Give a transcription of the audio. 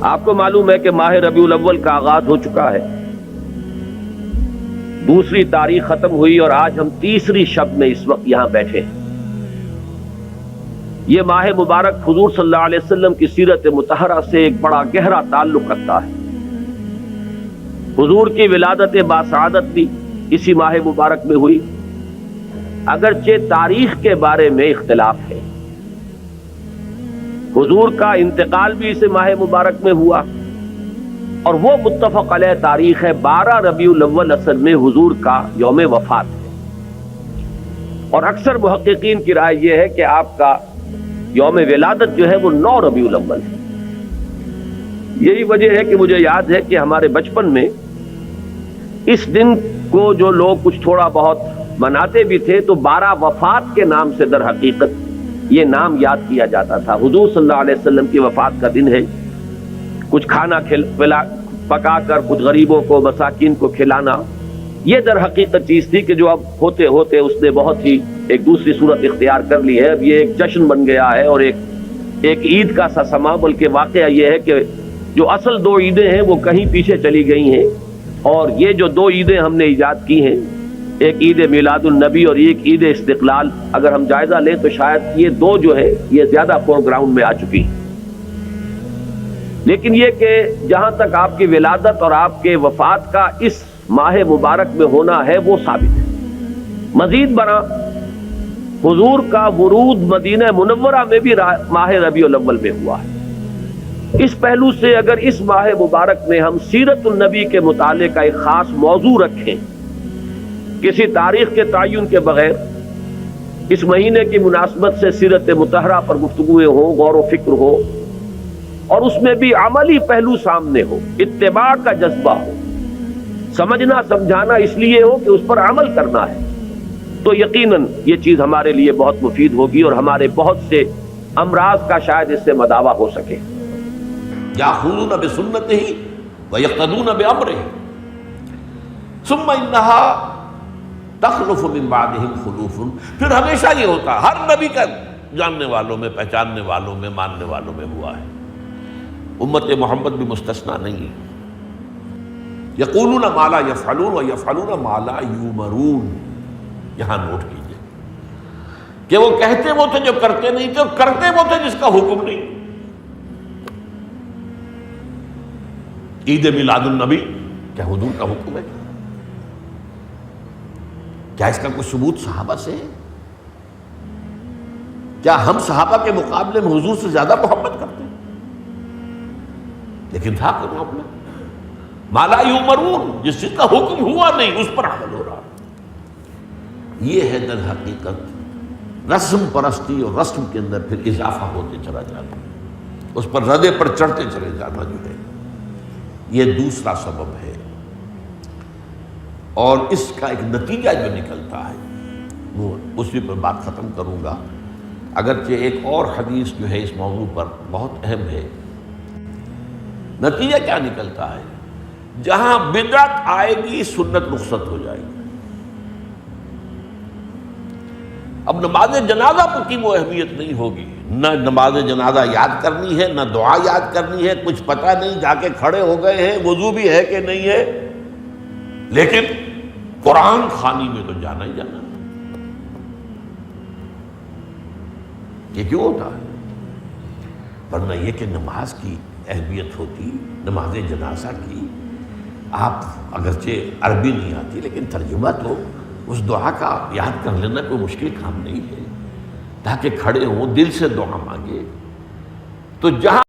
آپ کو معلوم ہے کہ ماہ ربیع الاول کا آغاز ہو چکا ہے، دوسری تاریخ ختم ہوئی اور آج ہم تیسری شب میں اس وقت یہاں بیٹھے ہیں۔ یہ ماہ مبارک حضور صلی اللہ علیہ وسلم کی سیرت مطہرہ سے ایک بڑا گہرا تعلق رکھتا ہے۔ حضور کی ولادت باسعادت بھی اسی ماہ مبارک میں ہوئی، اگرچہ تاریخ کے بارے میں اختلاف ہے۔ حضور کا انتقال بھی اس ماہ مبارک میں ہوا، اور وہ متفق علیہ تاریخ ہے 12 ربیع الاول اصل میں حضور کا یوم وفات ہے، اور اکثر محققین کی رائے یہ ہے کہ آپ کا یوم ولادت جو ہے وہ 9 ربیع الاول ہے۔ یہی وجہ ہے کہ مجھے یاد ہے کہ ہمارے بچپن میں اس دن کو جو لوگ کچھ تھوڑا بہت مناتے بھی تھے تو 12 وفات کے نام سے در حقیقت یہ نام یاد کیا جاتا تھا۔ حضور صلی اللہ علیہ وسلم کی وفات کا دن ہے، کچھ کھانا پکا کر کچھ غریبوں کو مساکین کو کھلانا، یہ در حقیقت چیز تھی کہ جو اب ہوتے ہوتے اس نے بہت ہی ایک دوسری صورت اختیار کر لی ہے۔ اب یہ ایک جشن بن گیا ہے اور ایک عید کا سا سما، بلکہ واقعہ یہ ہے کہ جو اصل 2 عیدیں ہیں وہ کہیں پیچھے چلی گئی ہیں، اور یہ جو 2 عیدیں ہم نے ایجاد کی ہیں، ایک عید میلاد النبی اور ایک عید استقلال، اگر ہم جائزہ لیں تو شاید یہ 2 جو ہے یہ زیادہ فور گراؤنڈ میں آ چکی ہیں۔ لیکن یہ کہ جہاں تک آپ کی ولادت اور آپ کے وفات کا اس ماہ مبارک میں ہونا ہے وہ ثابت ہے۔ مزید برآں حضور کا ورود مدینہ منورہ میں بھی ماہ ربیع الاول میں ہوا ہے۔ اس پہلو سے اگر اس ماہ مبارک میں ہم سیرت النبی کے مطالعے کا ایک خاص موضوع رکھیں، کسی تاریخ کے تعین کے بغیر اس مہینے کی مناسبت سے سیرت مطہرہ پر گفتگویں ہوں، غور و فکر ہو، اور اس میں بھی عملی پہلو سامنے ہو، اتباع کا جذبہ ہو، سمجھنا سمجھانا اس لیے ہو کہ اس پر عمل کرنا ہے، تو یقیناً یہ چیز ہمارے لیے بہت مفید ہوگی اور ہمارے بہت سے امراض کا شاید اس سے مداوع ہو سکے۔ یاخذون بسنتہ ویقتدون بامرہ ثم انہا تخلف من بعدہم خلوف۔ پھر ہمیشہ یہ ہوتا ہے، ہر نبی کا جاننے والوں میں، پہچاننے والوں میں، ماننے والوں میں ہوا ہے، امت محمد بھی مستثنیٰ نہیں ہے۔ یقولون ما لا یفعلون ویفعلون ما لا یؤمرون۔ یہاں نوٹ کیجئے کہ وہ کہتے وہ تھے جو کرتے نہیں تھے، اور کرتے وہ تھے جس کا حکم نہیں۔ عید میلاد النبی کیا حضور کا حکم ہے؟ کیا اس کا کوئی ثبوت صحابہ سے ہے؟ کیا ہم صحابہ کے مقابلے میں حضور سے زیادہ محبت کرتے ہیں؟ لیکن تھا کہ معاملہ ما لا یؤمرون، جس چیز کا حکم ہوا نہیں اس پر عمل ہو رہا۔ یہ ہے در حقیقت رسم پرستی، اور رسم کے اندر پھر اضافہ ہوتے چلا جاتا، اس پر ردے پر چڑھتے چلے جانا جو ہے، یہ دوسرا سبب ہے۔ اور اس کا ایک نتیجہ جو نکلتا ہے وہ اسی پر بات ختم کروں گا، اگرچہ ایک اور حدیث جو ہے اس موضوع پر بہت اہم ہے۔ نتیجہ کیا نکلتا ہے؟ جہاں بدعت آئے گی سنت رخصت ہو جائے گی۔ اب نماز جنازہ کی وہ اہمیت نہیں ہوگی، نہ نماز جنازہ یاد کرنی ہے، نہ دعا یاد کرنی ہے، کچھ پتہ نہیں، جا کے کھڑے ہو گئے ہیں، وضو بھی ہے کہ نہیں ہے، لیکن قرآن خوانی میں تو جانا ہی جانا۔ یہ کیوں ہوتا ہے؟ ورنہ یہ کہ نماز کی اہمیت ہوتی، نماز جنازہ کی، آپ اگرچہ عربی نہیں آتی لیکن ترجمہ تو اس دعا کا یاد کر لینا کوئی مشکل کام نہیں ہے، تاکہ کھڑے ہوں دل سے دعا مانگے۔ تو جہاں